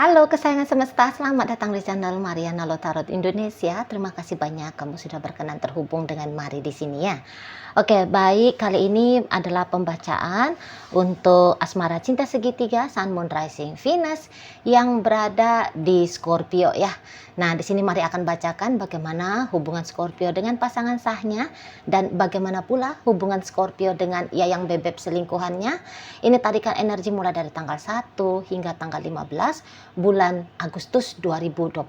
Halo kesayangan semesta, selamat datang di channel Mariana Lotarot Indonesia. Terima kasih banyak kamu sudah berkenan terhubung dengan Mari di sini ya. Oke, baik, kali ini adalah pembacaan untuk asmara cinta segitiga Sun Moon Rising Venus yang berada di Scorpio ya. Nah, di sini Mari akan bacakan bagaimana hubungan Scorpio dengan pasangan sahnya dan bagaimana pula hubungan Scorpio dengan yang bebek selingkuhannya. Ini tarikan energi mulai dari tanggal 1 hingga tanggal 15 bulan Agustus 2025.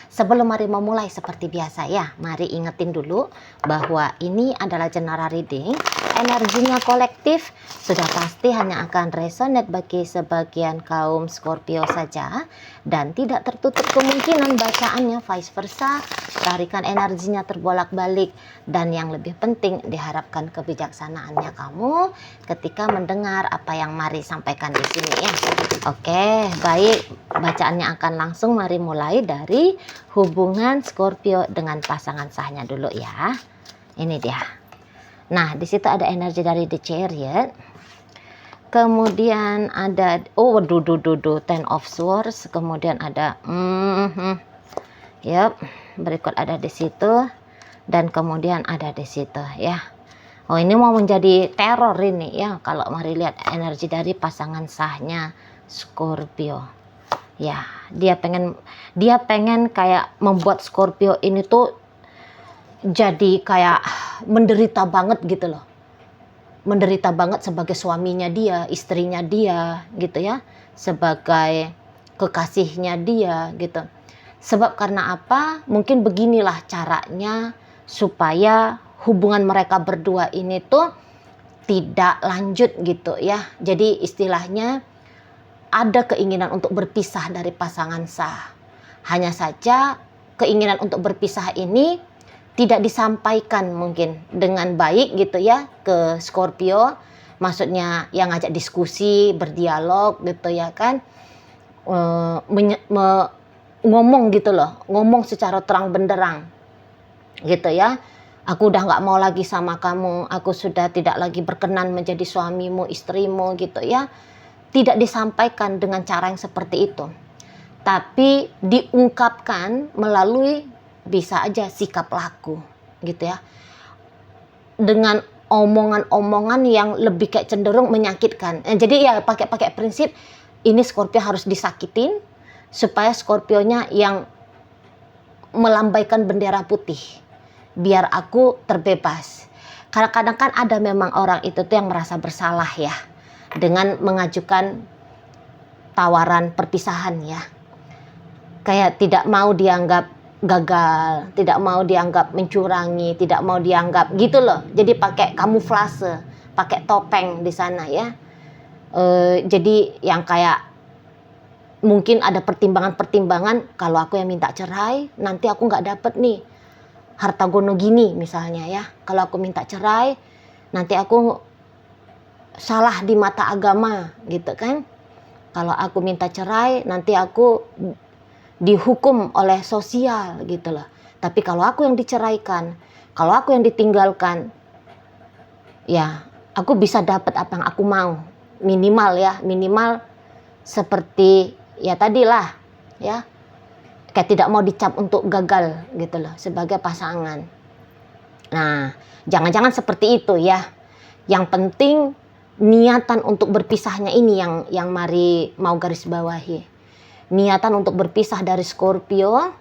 Sebelum Mari memulai seperti biasa ya, Mari ingetin dulu bahwa ini adalah general reading. Energinya kolektif, sudah pasti hanya akan resonate bagi sebagian kaum Scorpio saja dan tidak tertutup kemungkinan bacaannya vice versa, tarikan energinya terbolak-balik, dan yang lebih penting diharapkan kebijaksanaannya kamu ketika mendengar apa yang Mari sampaikan di sini ya. Oke, baik, bacaannya akan langsung. Mari mulai dari hubungan Scorpio dengan pasangan sahnya dulu ya. Ini dia. Nah, di situ ada energi dari The Chariot. Kemudian ada Ten of Swords, kemudian ada berikut ada di situ dan kemudian ada di situ ya. Oh, ini mau menjadi teror ini ya kalau Mari lihat energi dari pasangan sahnya Scorpio. Ya, dia pengen kayak membuat Scorpio ini tuh jadi kayak menderita banget gitu loh. Menderita banget sebagai suaminya dia, istrinya dia gitu ya, sebagai kekasihnya dia gitu. Sebab karena apa? Mungkin beginilah caranya supaya hubungan mereka berdua ini tuh tidak lanjut gitu ya. Jadi istilahnya ada keinginan untuk berpisah dari pasangan sah. Hanya saja keinginan untuk berpisah ini tidak disampaikan mungkin dengan baik gitu ya ke Scorpio. Maksudnya yang ngajak diskusi, berdialog gitu ya kan. Ngomong gitu loh, ngomong secara terang benderang gitu ya. Aku udah nggak mau lagi sama kamu, aku sudah tidak lagi berkenan menjadi suamimu, istrimu gitu ya. Tidak disampaikan dengan cara yang seperti itu, tapi diungkapkan melalui bisa aja sikap laku gitu ya, dengan omongan-omongan yang lebih kayak cenderung menyakitkan. Jadi ya pakai prinsip ini Scorpio harus disakitin supaya Scorpionya yang melambaikan bendera putih biar aku terbebas. Kadang-kadang kan ada memang orang itu tuh yang merasa bersalah ya dengan mengajukan tawaran perpisahan ya. Kayak tidak mau dianggap gagal, tidak mau dianggap mencurangi, tidak mau dianggap gitu loh. Jadi pakai kamuflase, pakai topeng di sana ya. Jadi yang kayak mungkin ada pertimbangan-pertimbangan, kalau aku yang minta cerai, nanti aku nggak dapet nih harta gono gini misalnya ya. Kalau aku minta cerai, nanti aku salah di mata agama gitu kan. Kalau aku minta cerai, nanti aku dihukum oleh sosial gitu loh. Tapi kalau aku yang diceraikan, kalau aku yang ditinggalkan, ya aku bisa dapat apa yang aku mau. Minimal ya, minimal seperti ya tadilah ya, kayak tidak mau dicap untuk gagal gitu loh sebagai pasangan. Nah, jangan-jangan seperti itu ya. Yang penting niatan untuk berpisahnya ini yang Mari mau garis bawahi. Niatan untuk berpisah dari Scorpio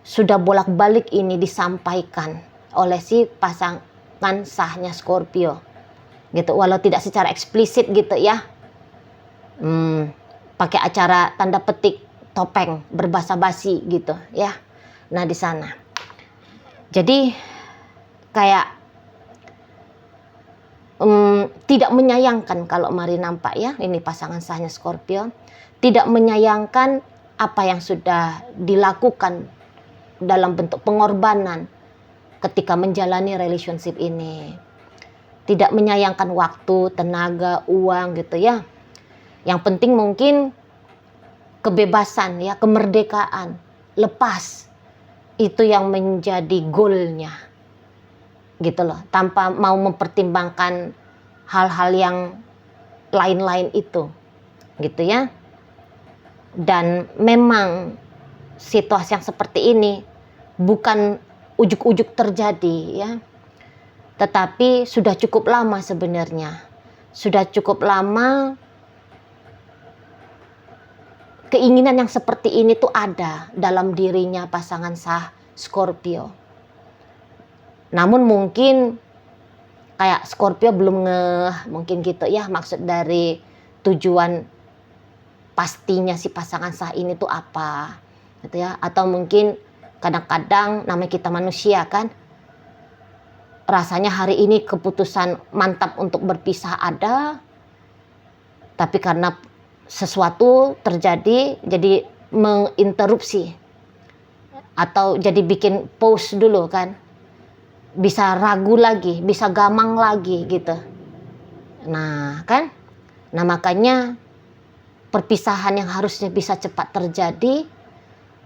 sudah bolak-balik ini disampaikan oleh si pasangan sahnya Scorpio gitu, walau tidak secara eksplisit gitu ya. Pakai acara tanda petik topeng berbahasa basi gitu ya. Nah di sana jadi kayak tidak menyayangkan kalau Mari nampak ya, ini pasangan sahnya Scorpio tidak menyayangkan apa yang sudah dilakukan dalam bentuk pengorbanan ketika menjalani relationship ini. Tidak menyayangkan waktu, tenaga, uang gitu ya. Yang penting mungkin kebebasan ya, kemerdekaan, lepas, itu yang menjadi goalnya gitu loh, tanpa mau mempertimbangkan hal-hal yang lain-lain itu gitu ya. Dan memang situasi yang seperti ini bukan ujuk-ujuk terjadi ya, tetapi sudah cukup lama sebenarnya. Sudah cukup lama keinginan yang seperti ini tuh ada dalam dirinya pasangan sah Scorpio. Namun mungkin kayak Scorpio belum ngeh, mungkin gitu ya, maksud dari tujuan pastinya si pasangan sah ini tuh apa gitu ya. Atau mungkin kadang-kadang namanya kita manusia kan, rasanya hari ini keputusan mantap untuk berpisah ada, tapi karena sesuatu terjadi jadi menginterupsi atau jadi bikin pause dulu kan, bisa ragu lagi, bisa gamang lagi gitu. Nah kan, nah makanya perpisahan yang harusnya bisa cepat terjadi,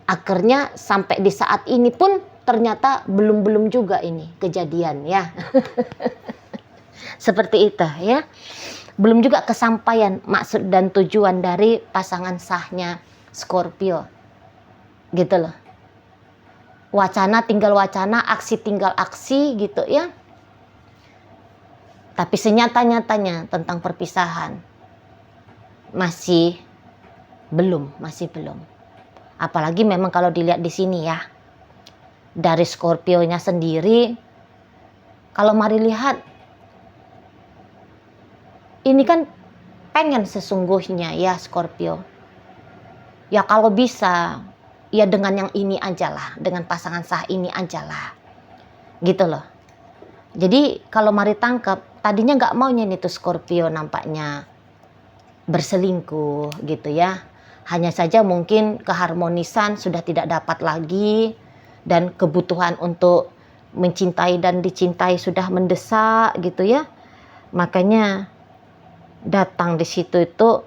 akhirnya sampai di saat ini pun ternyata belum juga ini kejadian ya. Seperti itu ya. Belum juga kesampaian maksud dan tujuan dari pasangan sahnya Scorpio. Gitu loh. Wacana tinggal wacana, aksi tinggal aksi gitu ya. Tapi senyata-nyatanya tentang perpisahan masih belum. Apalagi memang kalau dilihat di sini ya, dari Scorpio-nya sendiri, kalau mari lihat, ini kan pengen sesungguhnya ya Scorpio. Ya kalau bisa, ya dengan yang ini aja lah, dengan pasangan sah ini aja lah. Gitu loh. Jadi kalau mari tangkap, tadinya nggak maunya nih tuh Scorpio nampaknya berselingkuh gitu ya. Hanya saja mungkin keharmonisan sudah tidak dapat lagi, dan kebutuhan untuk mencintai dan dicintai sudah mendesak gitu ya. Makanya datang di situ itu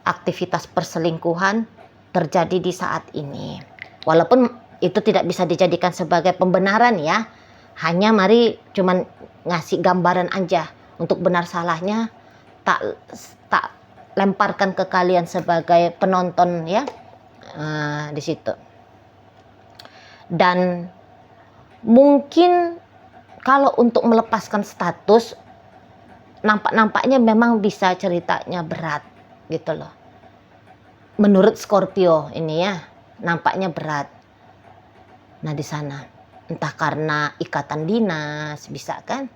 aktivitas perselingkuhan terjadi di saat ini. Walaupun itu tidak bisa dijadikan sebagai pembenaran ya. Hanya mari cuman ngasih gambaran aja, untuk benar salahnya tak lemparkan ke kalian sebagai penonton ya, di situ. Dan mungkin kalau untuk melepaskan status, nampaknya memang bisa ceritanya berat gitu loh. Menurut Scorpio ini ya, nampaknya berat. Nah di sana, entah karena ikatan dinas bisa kan,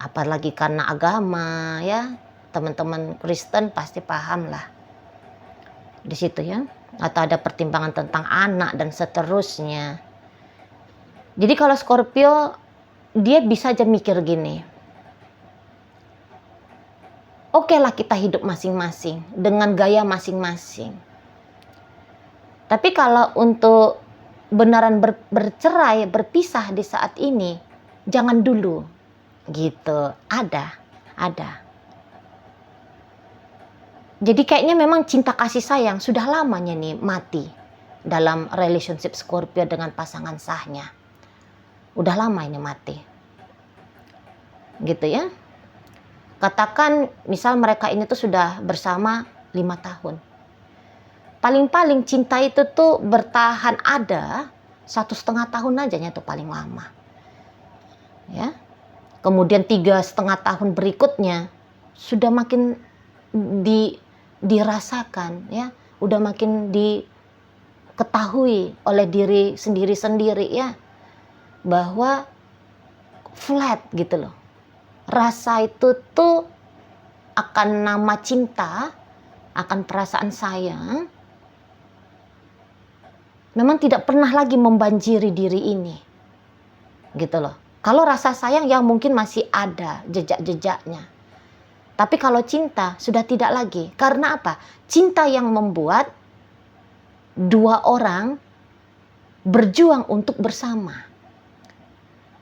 apalagi karena agama ya, teman-teman Kristen pasti paham lah di situ ya. Atau ada pertimbangan tentang anak dan seterusnya. Jadi kalau Scorpio, dia bisa aja mikir gini, oke lah kita hidup masing-masing dengan gaya masing-masing. Tapi kalau untuk beneran bercerai, berpisah di saat ini, jangan dulu. Gitu. Ada. Jadi kayaknya memang cinta kasih sayang sudah lamanya nih mati dalam relationship Scorpio dengan pasangan sahnya. Udah lama ini mati. Gitu ya. Katakan misal mereka ini tuh sudah bersama 5 tahun. Paling-paling cinta itu tuh bertahan ada 1,5 tahun aja tuh paling lama. Ya. Kemudian 3,5 tahun berikutnya sudah makin dirasakan ya, udah makin diketahui oleh diri sendiri ya, bahwa flat gitu loh. Rasa itu tuh akan nama cinta, akan perasaan sayang, memang tidak pernah lagi membanjiri diri ini. Gitu loh. Kalau rasa sayang ya mungkin masih ada jejak-jejaknya. Tapi kalau cinta sudah tidak lagi. Karena apa? Cinta yang membuat dua orang berjuang untuk bersama.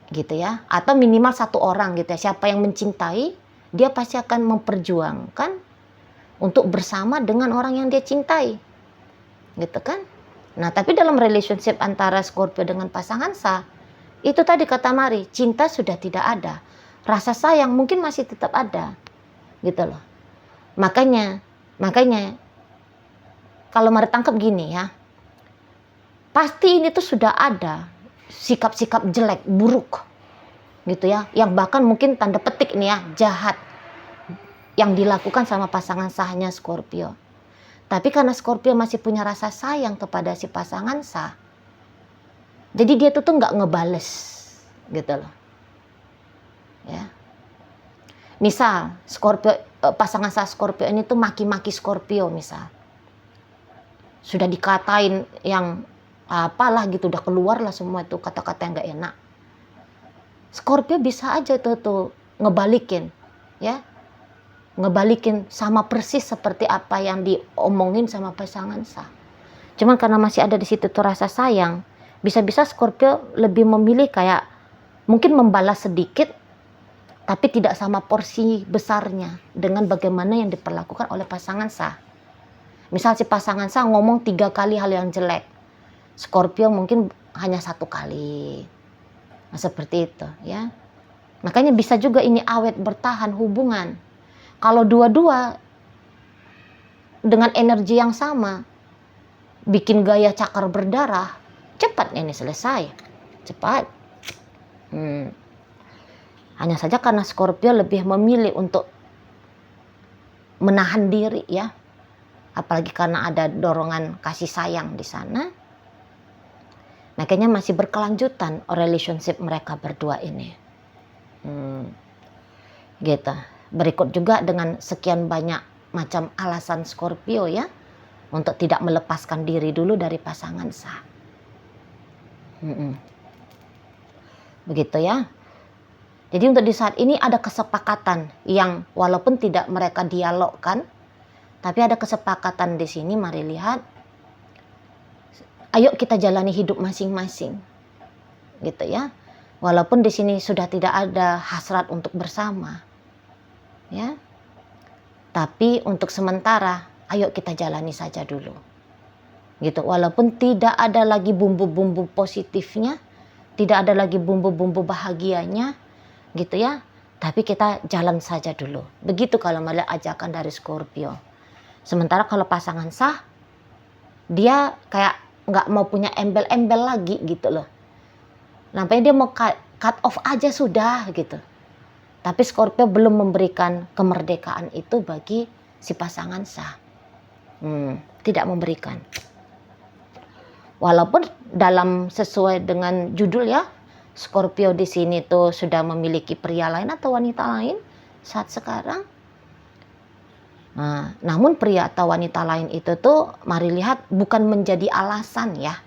Gitu ya, atau minimal satu orang gitu ya. Siapa yang mencintai, dia pasti akan memperjuangkan untuk bersama dengan orang yang dia cintai, gitu kan. Nah tapi dalam relationship antara Scorpio dengan pasangan sah, itu tadi kata Mari, cinta sudah tidak ada, rasa sayang mungkin masih tetap ada, gitu loh. Makanya kalau mari tangkap gini ya, pasti ini tuh sudah ada sikap-sikap jelek, buruk gitu ya, yang bahkan mungkin tanda petik nih ya, jahat yang dilakukan sama pasangan sahnya Scorpio. Tapi karena Scorpio masih punya rasa sayang kepada si pasangan sah, jadi dia tuh nggak ngebales gitu loh ya. Misal Scorpio, pasangan sah Scorpio ini tuh maki-maki Scorpio, misal sudah dikatain yang apalah gitu, udah keluar lah semua itu kata-kata yang nggak enak, Scorpio bisa aja tuh ngebalikin ya, ngebalikin sama persis seperti apa yang diomongin sama pasangan sah. Cuman karena masih ada di situ tuh rasa sayang, bisa-bisa Scorpio lebih memilih kayak mungkin membalas sedikit tapi tidak sama porsi besarnya dengan bagaimana yang diperlakukan oleh pasangan sah. Misal si pasangan sah ngomong 3 kali hal yang jelek, Scorpio mungkin hanya 1 kali. Nah, seperti itu ya. Makanya bisa juga ini awet bertahan hubungan kalau dua-dua dengan energi yang sama, bikin gaya cakar berdarah, cepat ini selesai, cepat. Hanya saja karena Scorpio lebih memilih untuk menahan diri ya, apalagi karena ada dorongan kasih sayang di sana. Makanya masih berkelanjutan relationship mereka berdua ini. Gitu. Berikut juga dengan sekian banyak macam alasan Scorpio ya untuk tidak melepaskan diri dulu dari pasangan sah. Begitu ya. Jadi untuk di saat ini ada kesepakatan yang walaupun tidak mereka dialogkan, tapi ada kesepakatan di sini. Mari lihat, ayo kita jalani hidup masing-masing, gitu ya. Walaupun di sini sudah tidak ada hasrat untuk bersama, ya. Tapi untuk sementara, ayo kita jalani saja dulu, gitu. Walaupun tidak ada lagi bumbu-bumbu positifnya, tidak ada lagi bumbu-bumbu bahagianya, gitu ya, tapi kita jalan saja dulu. Begitu kalau melihat ajakan dari Scorpio. Sementara kalau pasangan sah, dia kayak nggak mau punya embel-embel lagi gitu loh. Nampaknya dia mau cut off aja sudah gitu. Tapi Scorpio belum memberikan kemerdekaan itu bagi si pasangan sah. Tidak memberikan. Walaupun dalam sesuai dengan judul ya, Scorpio di sini tuh sudah memiliki pria lain atau wanita lain saat sekarang. Nah, namun pria atau wanita lain itu tuh mari lihat bukan menjadi alasan ya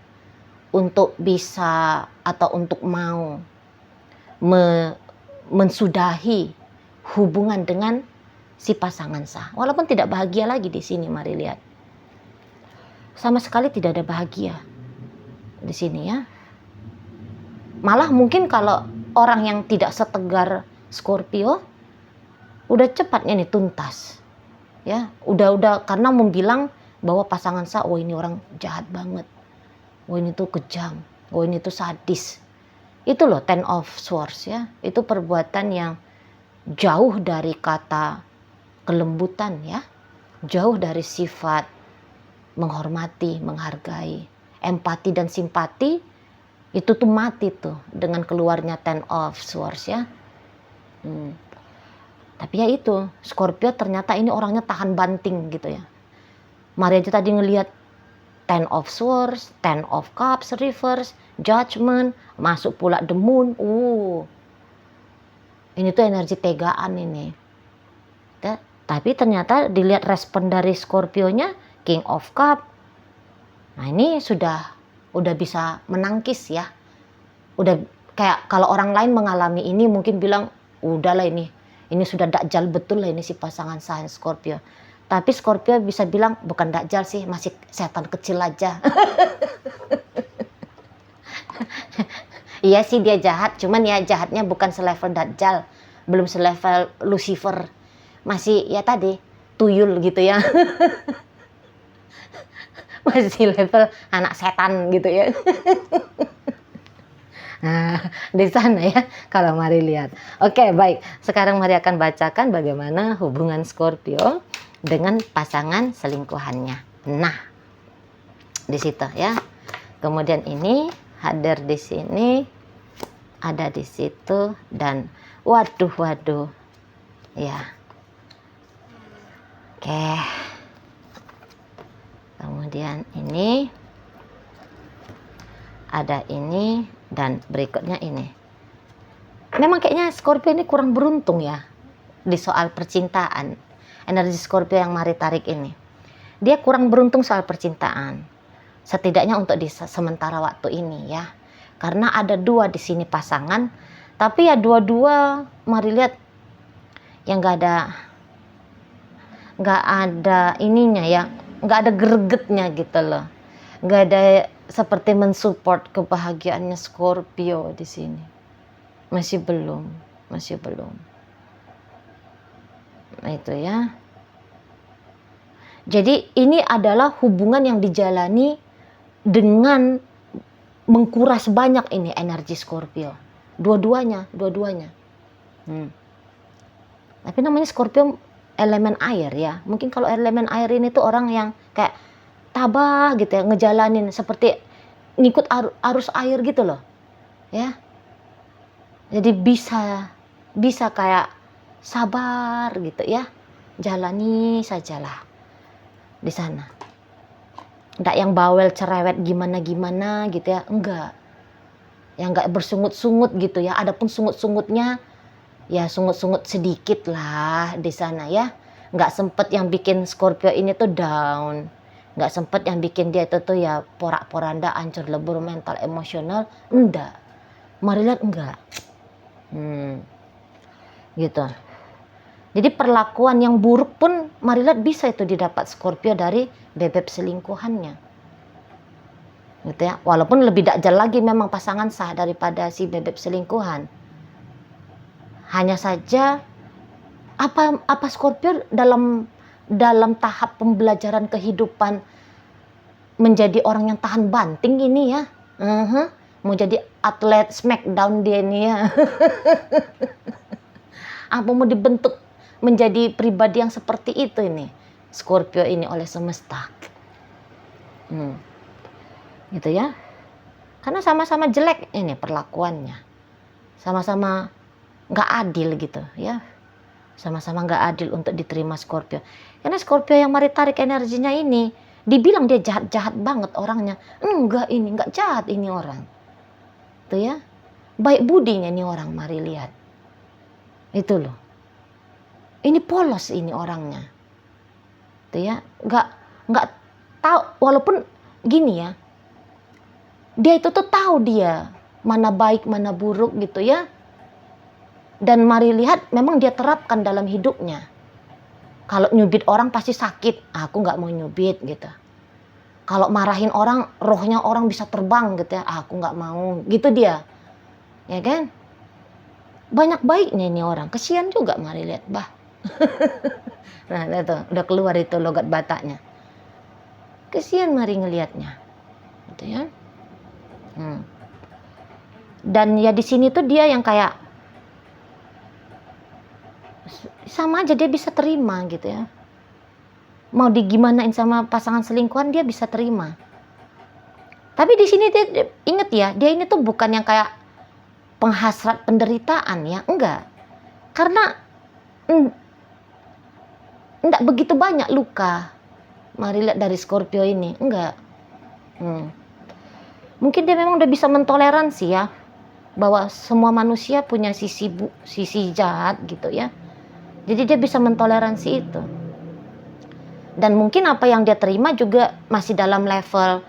untuk bisa atau untuk mau mensudahi hubungan dengan si pasangan sah. Walaupun tidak bahagia lagi di sini, mari lihat. Sama sekali tidak ada bahagia di sini ya. Malah mungkin kalau orang yang tidak setegar Scorpio udah cepatnya nih tuntas. Ya, udah karena membilang bahwa pasangan sah, oh ini orang jahat banget. Oh ini tuh kejam. Oh ini tuh sadis. Itu loh Ten of Swords ya. Itu perbuatan yang jauh dari kata kelembutan ya. Jauh dari sifat menghormati, menghargai. Empati dan simpati itu tuh mati tuh dengan keluarnya Ten of Swords ya. Tapi ya itu, Scorpio ternyata ini orangnya tahan banting gitu ya. Mari aja tadi ngelihat Ten of Swords, Ten of Cups, Reverse, Judgment, masuk pula The Moon. Ini tuh energi tegaan ini. Ya, tapi ternyata dilihat respon dari Scorpio-nya, King of Cups. Nah ini sudah bisa menangkis ya. Udah kayak kalau orang lain mengalami ini mungkin bilang udahlah ini sudah dakjal betul lah ini si pasangan sah Scorpio. Tapi Scorpio bisa bilang bukan dakjal sih, masih setan kecil aja. Iya sih dia jahat, cuman ya jahatnya bukan selevel dakjal, belum selevel Lucifer. Masih ya tadi tuyul gitu ya. Masih level anak setan gitu ya. Nah, di sana ya kalau mari lihat. Oke, baik. Sekarang mari akan bacakan bagaimana hubungan Scorpio dengan pasangan selingkuhannya. Nah, di situ ya. Kemudian ini hadir di sini, ada di situ, dan waduh ya. Oke, kemudian ini ada ini, dan berikutnya ini. Memang kayaknya Scorpio ini kurang beruntung ya di soal percintaan. Energi Scorpio yang mari tarik ini, dia kurang beruntung soal percintaan, setidaknya untuk di sementara waktu ini ya. Karena ada dua di sini pasangan, tapi ya dua-dua mari lihat yang nggak ada ininya ya, nggak ada gregetnya gitu loh, nggak ada seperti mensupport kebahagiaannya Scorpio di sini. Masih belum. Nah, itu ya. Jadi ini adalah hubungan yang dijalani dengan mengkuras banyak ini energi Scorpio. Dua-duanya. Tapi namanya Scorpio elemen air ya. Mungkin kalau elemen air ini tuh orang yang kayak tabah gitu ya, ngejalanin seperti ngikut arus air gitu loh. Ya. Jadi bisa kayak sabar gitu ya. Jalani sajalah di sana. Enggak yang bawel cerewet gimana gitu ya, enggak. Yang enggak bersungut-sungut gitu ya. Adapun sungut-sungutnya ya sungut-sungut sedikit lah di sana ya. Enggak sempet yang bikin Scorpio ini tuh down. Enggak sempet yang bikin dia itu tuh ya porak-poranda, hancur lebur mental emosional, enggak. Mari lihat enggak. Gitu. Jadi perlakuan yang buruk pun mari lihat bisa itu didapat Scorpio dari bebek selingkuhannya. Gitu ya. Walaupun lebih dakjal lagi memang pasangan sah daripada si bebek selingkuhan. Hanya saja apa Scorpio dalam tahap pembelajaran kehidupan menjadi orang yang tahan banting ini ya. Mau jadi atlet Smackdown dia nih ya. Apa mau dibentuk menjadi pribadi yang seperti itu ini Scorpio ini oleh semesta. Gitu ya. Karena sama-sama jelek ini perlakuannya. Sama-sama nggak adil gitu ya. Sama-sama nggak adil untuk diterima Scorpio. Karena Scorpio yang mari tarik energinya ini, dibilang dia jahat-jahat banget orangnya. Enggak, ini nggak jahat ini orang. Tuh ya. Baik budinya ini orang, mari lihat. Itu loh. Ini polos ini orangnya. Tuh ya. Nggak tahu, walaupun gini ya. Dia itu tuh tahu dia mana baik, mana buruk gitu ya. Dan mari lihat memang dia terapkan dalam hidupnya. Kalau nyubit orang pasti sakit, aku nggak mau nyubit gitu. Kalau marahin orang, rohnya orang bisa terbang gitu ya, aku nggak mau gitu dia. Ya kan? Banyak baiknya ini orang, kesian juga mari lihat, bah. Nah, itu udah keluar itu logat Bataknya. Kesian mari ngelihatnya. Gitu ya. Dan ya di sini tuh dia yang kayak sama aja dia bisa terima gitu ya. Mau digimanain sama pasangan selingkuhan dia bisa terima. Tapi di sini dia inget ya, dia ini tuh bukan yang kayak penghasrat penderitaan ya, enggak. Karena enggak begitu banyak luka. Mari lihat dari Scorpio ini, enggak. Mungkin dia memang udah bisa mentoleransi ya bahwa semua manusia punya sisi jahat gitu ya. Jadi dia bisa mentoleransi itu. Dan mungkin apa yang dia terima juga masih dalam level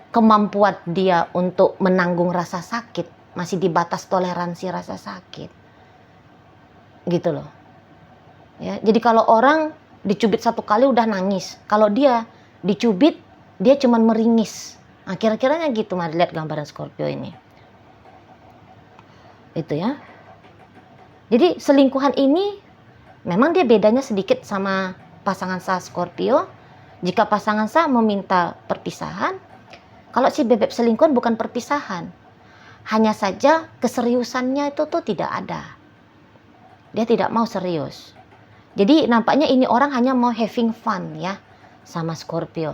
kemampuan dia untuk menanggung rasa sakit, masih di batas toleransi rasa sakit. Gitu loh. Ya, jadi kalau orang dicubit satu kali udah nangis, kalau dia dicubit dia cuman meringis. Nah, kira-kiranya gitu, mari lihat gambaran Scorpio ini. Itu ya. Jadi selingkuhan ini memang dia bedanya sedikit sama pasangan sah Scorpio. Jika pasangan sah meminta perpisahan, kalau si bebek selingkuhan bukan perpisahan. Hanya saja keseriusannya itu tuh tidak ada. Dia tidak mau serius. Jadi nampaknya ini orang hanya mau having fun ya sama Scorpio.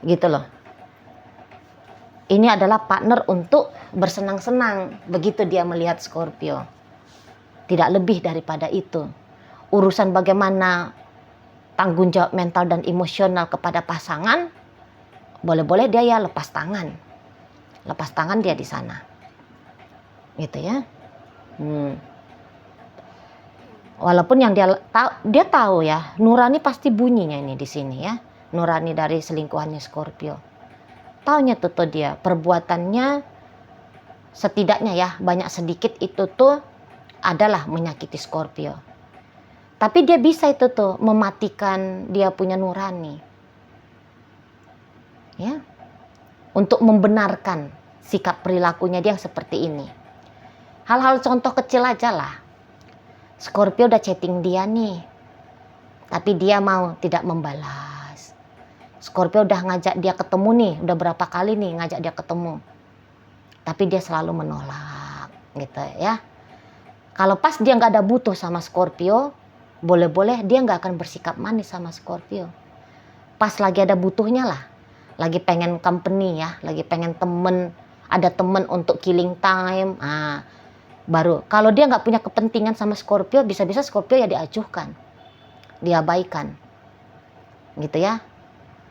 Gitu loh. Ini adalah partner untuk bersenang-senang, begitu dia melihat Scorpio. Tidak lebih daripada itu. Urusan bagaimana tanggung jawab mental dan emosional kepada pasangan, boleh-boleh dia ya lepas tangan. Lepas tangan dia di sana. Gitu ya. Walaupun yang dia tahu ya, nurani pasti bunyinya ini di sini ya. Nurani dari selingkuhannya Scorpio. Taunya tuh dia perbuatannya setidaknya ya banyak sedikit itu tuh adalah menyakiti Scorpio. Tapi dia bisa itu tuh mematikan dia punya nurani. Ya. Untuk membenarkan sikap perilakunya dia seperti ini. Hal-hal contoh kecil aja lah. Scorpio udah chatting dia nih. Tapi dia mau tidak membalas. Scorpio udah ngajak dia ketemu nih, udah berapa kali nih ngajak dia ketemu. Tapi dia selalu menolak, gitu ya. Kalau pas dia nggak ada butuh sama Scorpio, boleh-boleh dia nggak akan bersikap manis sama Scorpio. Pas lagi ada butuhnya lah, lagi pengen company ya, lagi pengen temen, ada temen untuk killing time, baru. Kalau dia nggak punya kepentingan sama Scorpio, bisa-bisa Scorpio ya diacuhkan, diabaikan, gitu ya.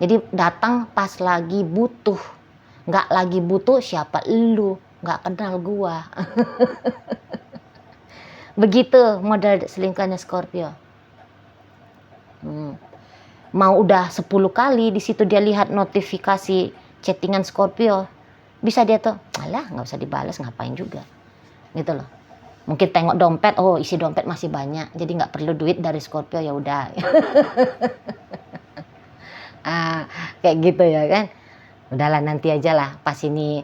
Jadi datang pas lagi butuh. Nggak lagi butuh siapa lu, nggak kenal gua. Begitu model selingkuhannya Scorpio. Mau udah 10 kali di situ dia lihat notifikasi chattingan Scorpio, bisa dia tuh, alah nggak usah dibalas, ngapain juga, gitu loh. Mungkin tengok dompet, oh isi dompet masih banyak, jadi nggak perlu duit dari Scorpio, ya udah. Kayak gitu ya kan. Udahlah nanti aja lah pas ini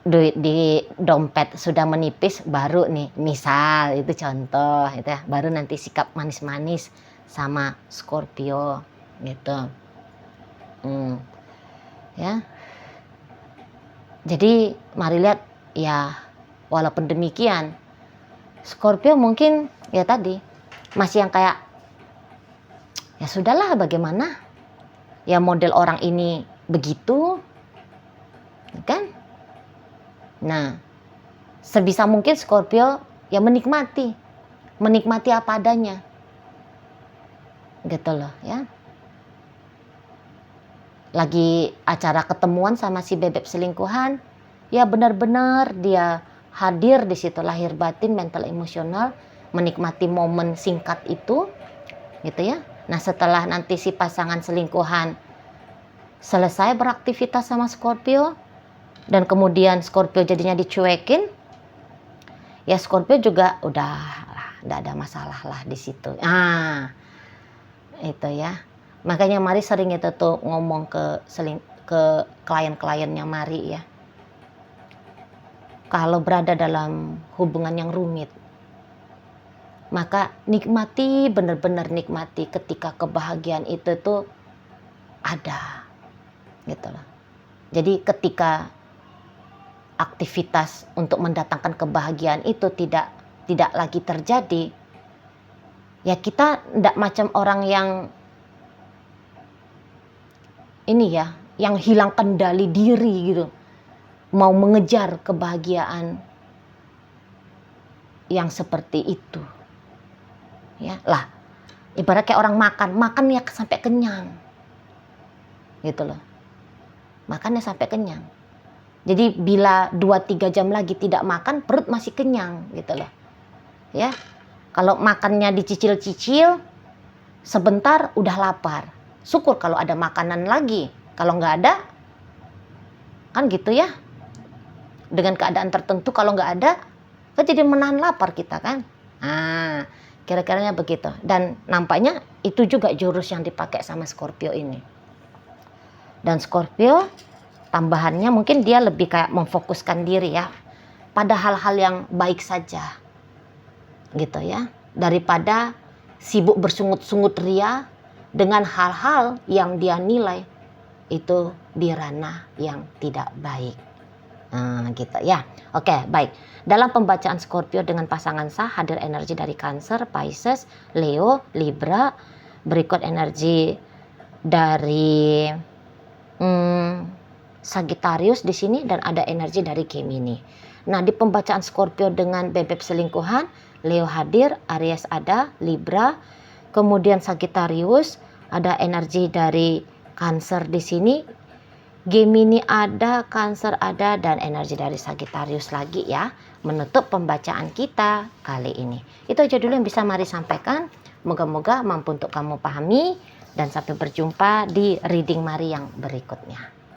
duit di dompet sudah menipis, baru nih misal itu contoh itu ya, baru nanti sikap manis-manis sama Scorpio gitu. Ya. Jadi mari lihat ya, walaupun demikian Scorpio mungkin ya tadi masih yang kayak ya sudahlah, bagaimana ya model orang ini begitu kan. Nah, sebisa mungkin Scorpio ya menikmati apa adanya, gitu loh ya. Lagi acara ketemuan sama si bebek selingkuhan, ya benar-benar dia hadir di situ, lahir batin, mental, emosional, menikmati momen singkat itu, gitu ya. Nah, setelah nanti si pasangan selingkuhan selesai beraktivitas sama Scorpio, dan kemudian Scorpio jadinya dicuekin, ya Scorpio juga udah ada masalah lah di situ. Itu ya. Makanya Mari sering itu tuh ngomong ke klien-kliennya Mari ya. Kalau berada dalam hubungan yang rumit, maka nikmati, benar-benar nikmati ketika kebahagiaan itu tuh ada, gitu loh. Jadi ketika aktivitas untuk mendatangkan kebahagiaan itu tidak lagi terjadi, ya kita tidak macam orang yang ini ya, yang hilang kendali diri gitu, mau mengejar kebahagiaan yang seperti itu. Ya lah, ibarat kayak orang makan ya sampai kenyang, gitu loh. Makannya sampai kenyang. Jadi bila 2-3 jam lagi tidak makan, perut masih kenyang, gitu loh. Ya, kalau makannya dicicil-cicil, sebentar udah lapar. Syukur kalau ada makanan lagi. Kalau nggak ada, kan gitu ya. Dengan keadaan tertentu kalau nggak ada, kan jadi menahan lapar kita kan. Kira-kiranya begitu. Dan nampaknya itu juga jurus yang dipakai sama Scorpio ini. Dan Scorpio tambahannya mungkin dia lebih kayak memfokuskan diri ya pada hal-hal yang baik saja, gitu ya, daripada sibuk bersungut-sungut ria dengan hal-hal yang dia nilai itu di ranah yang tidak baik. Gitu ya. Oke, baik. Dalam pembacaan Scorpio dengan pasangan sah hadir energi dari Cancer, Pisces, Leo, Libra. Berikut energi dari Sagittarius di sini dan ada energi dari Gemini. Nah, di pembacaan Scorpio dengan bebek selingkuhan, Leo hadir, Aries ada, Libra, kemudian Sagittarius, ada energi dari Cancer di sini, Gemini ada, Cancer ada, dan energi dari Sagittarius lagi ya. Menutup pembacaan kita kali ini. Itu aja dulu yang bisa Mari sampaikan. Moga-moga mampu untuk kamu pahami. Dan sampai berjumpa di reading Mari yang berikutnya.